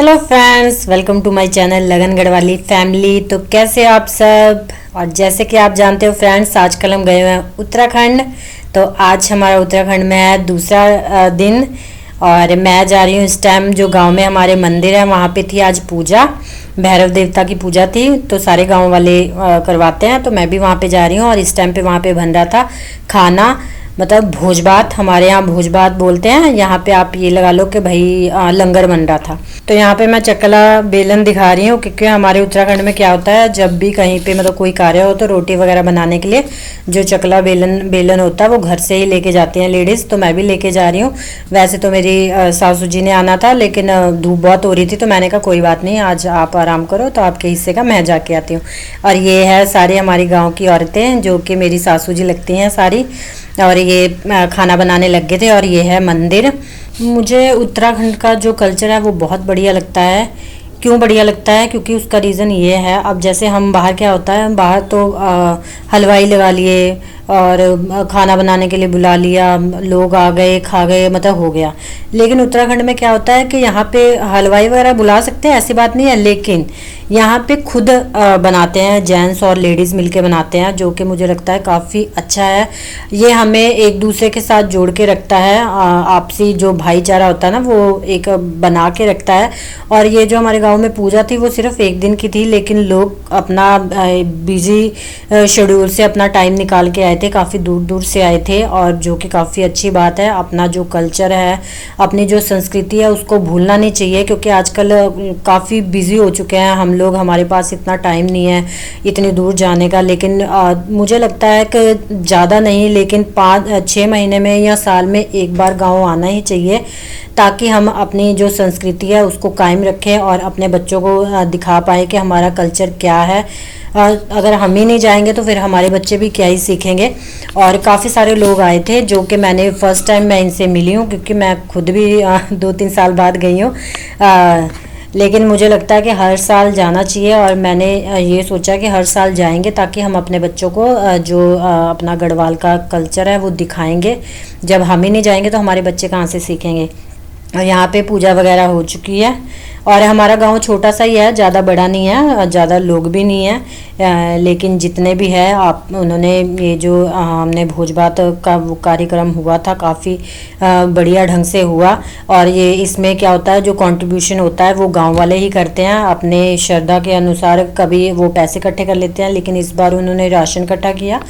Hello friends, welcome to my channel Lagan Garhwali family. तो कैसे आप सब। और जैसे कि आप जानते हो फ्रेंड्स, आजकल हम गए हुए हैं उत्तराखंड। तो आज हमारा उत्तराखंड में है दूसरा दिन। और मैं जा रही हूँ इस टाइम जो गांव में हमारे मंदिर है वहाँ पे थी आज पूजा। भैरव देवता की पूजा थी, तो सारे गांव वाले करवाते हैं, तो मैं भी वहाँ पे जा रही हूँ। और इस टाइम पे वहाँ पे बन रहा था खाना, मतलब भोज भात। हमारे यहाँ भोज भात बोलते हैं, यहाँ पे आप ये लगा लो कि भाई लंगर बन रहा था। तो यहाँ पे मैं चकला बेलन दिखा रही हूँ, क्योंकि हमारे उत्तराखंड में क्या होता है, जब भी कहीं पे मतलब कोई कार्य हो तो रोटी वगैरह बनाने के लिए जो चकला बेलन बेलन होता है वो घर से ही लेके जाती हैं लेडीज़। तो मैं भी लेके जा रही हूँ। वैसे तो मेरी सासू जी ने आना था, लेकिन धूप बहुत हो रही थी, तो मैंने कहा कोई बात नहीं, आज आप आराम करो, तो आपके हिस्से का मैं जाके आती हूँ। और ये है सारी हमारी गाँव की औरतें, जो कि मेरी सासू जी लगती हैं सारी। और ये खाना बनाने लग गए थे। और ये है मंदिर। मुझे उत्तराखंड का जो कल्चर है वो बहुत बढ़िया लगता है। क्यों बढ़िया लगता है? क्योंकि उसका रीज़न ये है, अब जैसे हम बाहर क्या होता है, बाहर तो हलवाई लगा लिए और खाना बनाने के लिए बुला लिया, लोग आ गए खा गए, मतलब हो गया। लेकिन उत्तराखंड में क्या होता है कि यहाँ पे हलवाई वगैरह बुला सकते हैं, ऐसी बात नहीं है, लेकिन यहाँ पे खुद बनाते हैं, जेंट्स और लेडीज़ मिलके बनाते हैं, जो कि मुझे लगता है काफ़ी अच्छा है। ये हमें एक दूसरे के साथ जोड़ के रखता है, आपसी जो भाईचारा होता है ना वो एक बना के रखता है। और ये जो हमारे गांव में पूजा थी वो सिर्फ एक दिन की थी, लेकिन लोग अपना बिजी शेड्यूल से अपना टाइम निकाल के आए थे, काफ़ी दूर दूर से आए थे। और जो कि काफ़ी अच्छी बात है। अपना जो कल्चर है, अपनी जो संस्कृति है, उसको भूलना नहीं चाहिए, क्योंकि आजकल काफ़ी बिजी हो चुके हैं हम लोग, हमारे पास इतना टाइम नहीं है इतनी दूर जाने का। लेकिन मुझे लगता है कि ज़्यादा नहीं, लेकिन 5-6 महीने में या साल में एक बार गांव आना ही चाहिए, ताकि हम अपनी जो संस्कृति है उसको कायम रखें और अपने बच्चों को दिखा पाए कि हमारा कल्चर क्या है। अगर हम ही नहीं जाएंगे तो फिर हमारे बच्चे भी क्या ही सीखेंगे। और काफ़ी सारे लोग आए थे, जो कि मैंने फ़र्स्ट टाइम मैं इनसे मिली हूँ, क्योंकि मैं खुद भी 2-3 साल बाद गई हूँ। लेकिन मुझे लगता है कि हर साल जाना चाहिए, और मैंने ये सोचा कि हर साल जाएंगे, ताकि हम अपने बच्चों को जो अपना गढ़वाल का कल्चर है वो दिखाएंगे। जब हम ही नहीं जाएंगे तो हमारे बच्चे कहाँ से सीखेंगे। और यहाँ पे पूजा वगैरह हो चुकी है। और हमारा गांव छोटा सा ही है, ज़्यादा बड़ा नहीं है, ज़्यादा लोग भी नहीं है, लेकिन जितने भी है आप उन्होंने ये जो हमने भोज भात का वो कार्यक्रम हुआ था, काफ़ी बढ़िया ढंग से हुआ। और ये इसमें क्या होता है, जो कंट्रीब्यूशन होता है वो गांव वाले ही करते हैं अपने श्रद्धा के अनुसार। कभी वो पैसे इकट्ठे कर लेते हैं, लेकिन इस बार उन्होंने राशन इकट्ठा किया।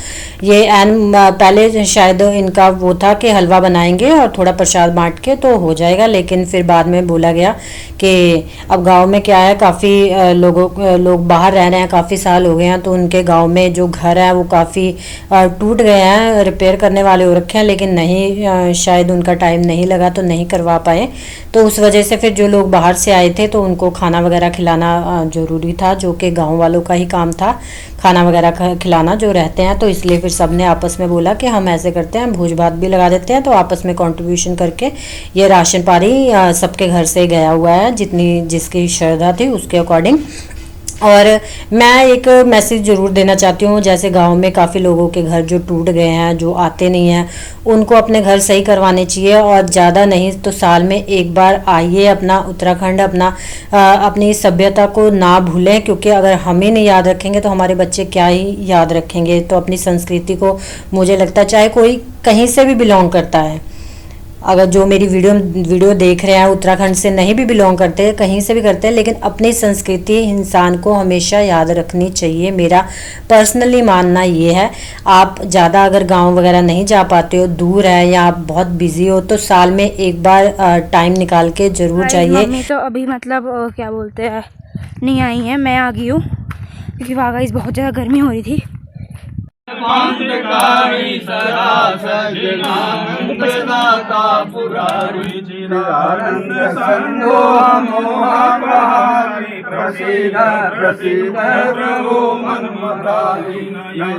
ये पहले शायद इनका वो था कि हलवा बनाएंगे और थोड़ा प्रसाद बांट के तो हो जाएगा, लेकिन फिर बाद में बोला गया कि अब गांव में क्या है, काफ़ी लोग बाहर रह रहे हैं, काफ़ी साल हो गए हैं, तो उनके गांव में जो घर है वो काफ़ी टूट गए हैं, रिपेयर करने वाले हो रखे हैं, लेकिन नहीं, शायद उनका टाइम नहीं लगा तो नहीं करवा पाए। तो उस वजह से फिर जो लोग बाहर से आए थे तो उनको खाना वगैरह खिलाना ज़रूरी था, जो कि गाँव वालों का ही काम था, खाना वगैरह खिलाना जो रहते हैं। तो इसलिए फिर सब ने आपस में बोला कि हम ऐसे करते हैं, भोज भात भी लगा देते हैं, तो आपस में कंट्रीब्यूशन करके ये राशन पानी सबके घर से गया हुआ है, जितनी जिसकी श्रद्धा थी उसके अकॉर्डिंग। और मैं एक मैसेज ज़रूर देना चाहती हूँ, जैसे गांव में काफ़ी लोगों के घर जो टूट गए हैं, जो आते नहीं हैं, उनको अपने घर सही करवाने चाहिए। और ज़्यादा नहीं तो साल में एक बार आइए अपना उत्तराखंड, अपनी सभ्यता को ना भूलें, क्योंकि अगर हम ही नहीं याद रखेंगे तो हमारे बच्चे क्या ही याद रखेंगे। तो अपनी संस्कृति को, मुझे लगता है चाहे कोई कहीं से भी बिलोंग करता है, अगर जो मेरी वीडियो देख रहे हैं उत्तराखंड से नहीं भी बिलोंग करते हैं, कहीं से भी करते हैं, लेकिन अपनी संस्कृति इंसान को हमेशा याद रखनी चाहिए। मेरा पर्सनली मानना ये है। आप ज़्यादा अगर गांव वगैरह नहीं जा पाते हो, दूर है या आप बहुत बिजी हो, तो साल में एक बार टाइम निकाल के ज़रूर जाइए। मम्मी तो अभी मतलब क्या बोलते हैं, नहीं आई है, मैं आ गई हूँ, क्योंकि वहाँ इस बहुत ज़्यादा गर्मी हो रही थी। मंत्रकारी सदा सज्जनानंददाता पुरारी चिदानंद संगो मोह प्रहारी प्रसीद प्रसीद प्रभो मन्मथारी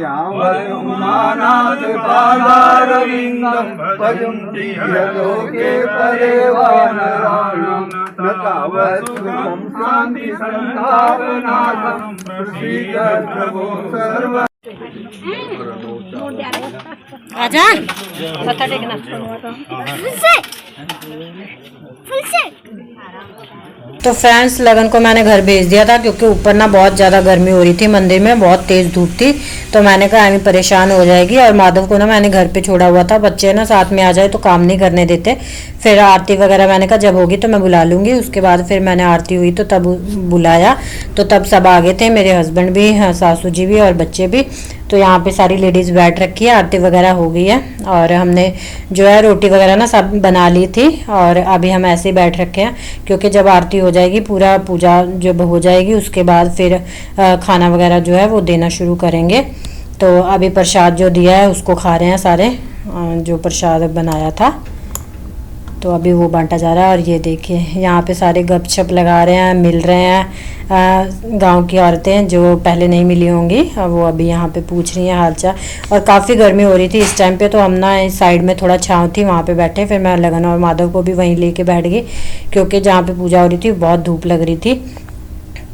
यावत् उमानाथ पादारविंदम भजन्ति लोके परिवाराणाम न तावत् सुखं शांति संतापनाथं प्रसीद प्रभो सर्व। आजा मत्था टेकना। फुल से तो फ्रेंड्स लगन को मैंने घर भेज दिया था क्योंकि ऊपर ना बहुत ज़्यादा गर्मी हो रही थी, मंदिर में बहुत तेज़ धूप थी। तो मैंने कहा अभी परेशान हो जाएगी, और माधव को ना मैंने घर पे छोड़ा हुआ था। बच्चे ना साथ में आ जाए तो काम नहीं करने देते। फिर आरती वगैरह मैंने कहा जब होगी तो मैं बुला लूँगी। उसके बाद फिर मैंने आरती हुई तो तब बुलाया, तो तब सब आ गए थे, मेरे हस्बैंड भी, सासू जी भी और बच्चे भी। तो यहाँ पे सारी लेडीज़ बैठ रखी है, आरती वगैरह हो गई है, और हमने जो है रोटी वगैरह ना सब बना ली थी। और अभी हम ऐसे ही बैठ रखे हैं क्योंकि जब आरती हो जाएगी, पूरा पूजा जब हो जाएगी, उसके बाद फिर खाना वगैरह जो है वो देना शुरू करेंगे। तो अभी प्रसाद जो दिया है उसको खा रहे हैं सारे, जो प्रसाद बनाया था, तो अभी वो बांटा जा रहा है। और ये देखिए यहाँ पे सारे गपशप लगा रहे हैं, मिल रहे हैं। गांव की औरतें जो पहले नहीं मिली होंगी वो अभी यहाँ पे पूछ रही हैं हालचाल। और काफ़ी गर्मी हो रही थी इस टाइम पे, तो हम ना इस साइड में थोड़ा छाँव थी वहाँ पे बैठे। फिर मैं लगन और माधव को भी वहीं लेके बैठ गई क्योंकि जहाँ पे पूजा हो रही थी बहुत धूप लग रही थी।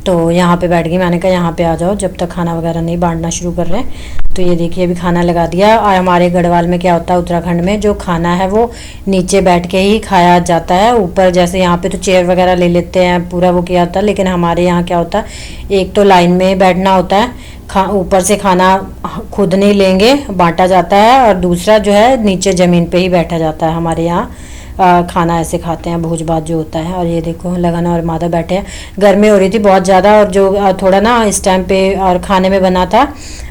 तो यहाँ पे बैठ गई, मैंने कहा यहाँ पे आ जाओ जब तक खाना वगैरह नहीं बांटना शुरू कर रहे हैं। तो ये देखिए अभी खाना लगा दिया। और हमारे गढ़वाल में क्या होता है, उत्तराखंड में जो खाना है वो नीचे बैठ के ही खाया जाता है। ऊपर जैसे यहाँ पे तो चेयर वगैरह ले लेते हैं, पूरा वो किया होता है, लेकिन हमारे यहाँ क्या होता है, एक तो लाइन में बैठना होता है, ऊपर से खाना खुद नहीं लेंगे, बांटा जाता है, और दूसरा जो है नीचे ज़मीन पर ही बैठा जाता है। हमारे यहाँ खाना ऐसे खाते हैं, भोज भात जो होता है। और ये देखो लगन और माधव बैठे हैं, गर्मी हो रही थी बहुत ज़्यादा। और जो थोड़ा ना इस टाइम पे और खाने में बना था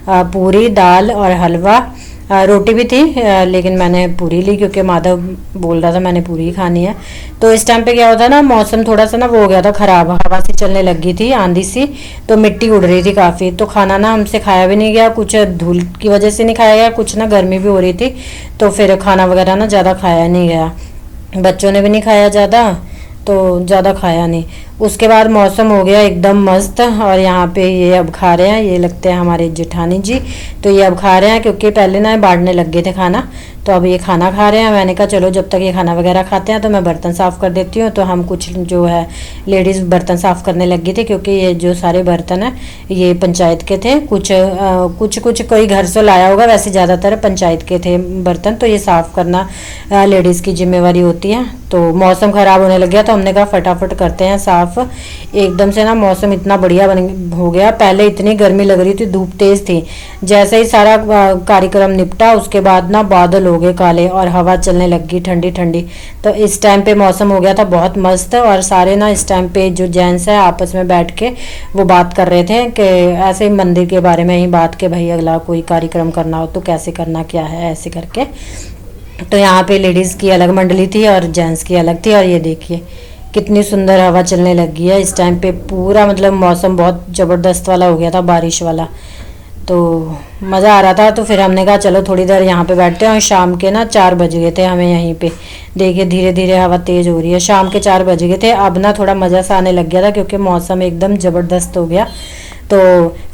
पूरी, दाल और हलवा, रोटी भी थी, लेकिन मैंने पूरी ली क्योंकि माधव बोल रहा था मैंने पूरी ही खानी है। तो इस टाइम पे क्या होता है ना, मौसम थोड़ा सा ना वो हो गया था ख़राब, हवा सी चलने लगी थी, आंधी सी, तो मिट्टी उड़ रही थी काफ़ी। तो खाना ना हमसे खाया भी नहीं गया, कुछ धूल की वजह से नहीं खाया गया, कुछ ना गर्मी भी हो रही थी, तो फिर खाना वगैरह ना ज़्यादा खाया नहीं गया। बच्चों ने भी नहीं खाया ज़्यादा, तो ज़्यादा खाया नहीं। उसके बाद मौसम हो गया एकदम मस्त, और यहाँ पे ये अब खा रहे हैं, ये लगते हैं हमारे जेठानी जी। तो ये अब खा रहे हैं क्योंकि पहले ना बांटने लग गए थे खाना, तो अब ये खाना खा रहे हैं। मैंने कहा चलो जब तक ये खाना वगैरह खाते हैं तो मैं बर्तन साफ़ कर देती हूँ। तो हम कुछ जो है लेडीज़ बर्तन साफ़ करने लग गई थी क्योंकि ये जो सारे बर्तन हैं ये पंचायत के थे। कुछ कोई घर से लाया होगा, वैसे ज़्यादातर पंचायत के थे बर्तन, तो ये साफ़ करना लेडीज़ की जिम्मेवारी होती है। तो मौसम ख़राब होने लग गया तो हमने कहा फटाफट करते हैं साफ़। एकदम से ना मौसम इतना बढ़िया हो गया, पहले इतनी गर्मी लग रही थी, धूप तेज़ थी। जैसे ही सारा कार्यक्रम निपटा उसके बाद ना बादल हो गए काले और हवा चलने लग गई ठंडी ठंडी। तो इस टाइम पे मौसम हो गया था बहुत मस्त, और सारे ना इस टाइम पे जो जेंट्स है आपस में बैठ के वो बात कर रहे थे कि ऐसे मंदिर के बारे में ही बात के भाई अगला कोई कार्यक्रम करना हो तो कैसे करना, क्या है ऐसे करके। तो यहाँ पे लेडीज़ की अलग मंडली थी और जेंट्स की अलग थी। और ये देखिए कितनी सुंदर हवा चलने लगी है इस टाइम पे, पूरा मतलब मौसम बहुत ज़बरदस्त वाला हो गया था, बारिश वाला, तो मज़ा आ रहा था। तो फिर हमने कहा चलो थोड़ी देर यहाँ पे बैठते हैं। और शाम के ना 4 बज गए थे हमें यहीं पे, देखिए धीरे धीरे हवा तेज़ हो रही है। शाम के 4 बज गए थे, अब ना थोड़ा मज़ा सा आने लग गया था क्योंकि मौसम एकदम ज़बरदस्त हो गया। तो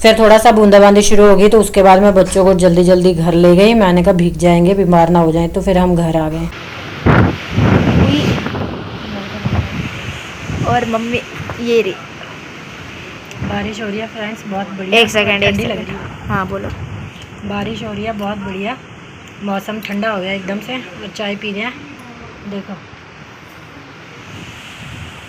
फिर थोड़ा सा बूंदाबांदी शुरू हो गई, तो उसके बाद मैं बच्चों को जल्दी जल्दी घर ले गई। मैंने कहा भीग जाएंगे, बीमार ना हो जाएं, तो फिर हम घर आ गए। और मम्मी ये रही, बारिश हो रही है फ्रेंड्स, बहुत बढ़िया। एक सेकंड ठंडी लग रही है। हाँ बोलो। बारिश हो रही है बहुत बढ़िया, मौसम ठंडा हो गया एकदम से, और चाय पी रहे हैं, देखो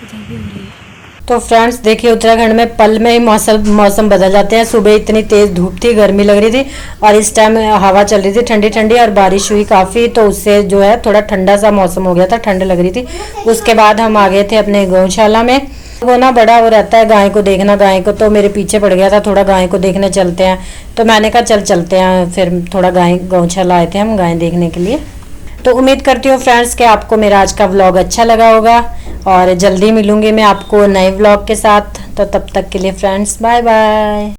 चाय भी हो रही है। तो फ्रेंड्स देखिए उत्तराखंड में पल में ही मौसम बदल जाते हैं। सुबह इतनी तेज़ धूप थी, गर्मी लग रही थी, और इस टाइम हवा चल रही थी ठंडी ठंडी, और बारिश हुई काफ़ी, तो उससे जो है थोड़ा ठंडा सा मौसम हो गया था, ठंड लग रही थी। उसके बाद हम आ गए थे अपने गौशाला में। वो ना बड़ा वो रहता है गाय को देखना, गाय को तो मेरे पीछे पड़ गया था, थोड़ा गाय को देखने चलते हैं। तो मैंने कहा चलते हैं, फिर थोड़ा गौशाला आए थे हम गाय देखने के लिए। तो उम्मीद करती हूँ फ्रेंड्स कि आपको मेरा आज का व्लॉग अच्छा लगा होगा, और जल्दी मिलूंगी मैं आपको नए व्लॉग के साथ। तो तब तक के लिए फ्रेंड्स बाय बाय।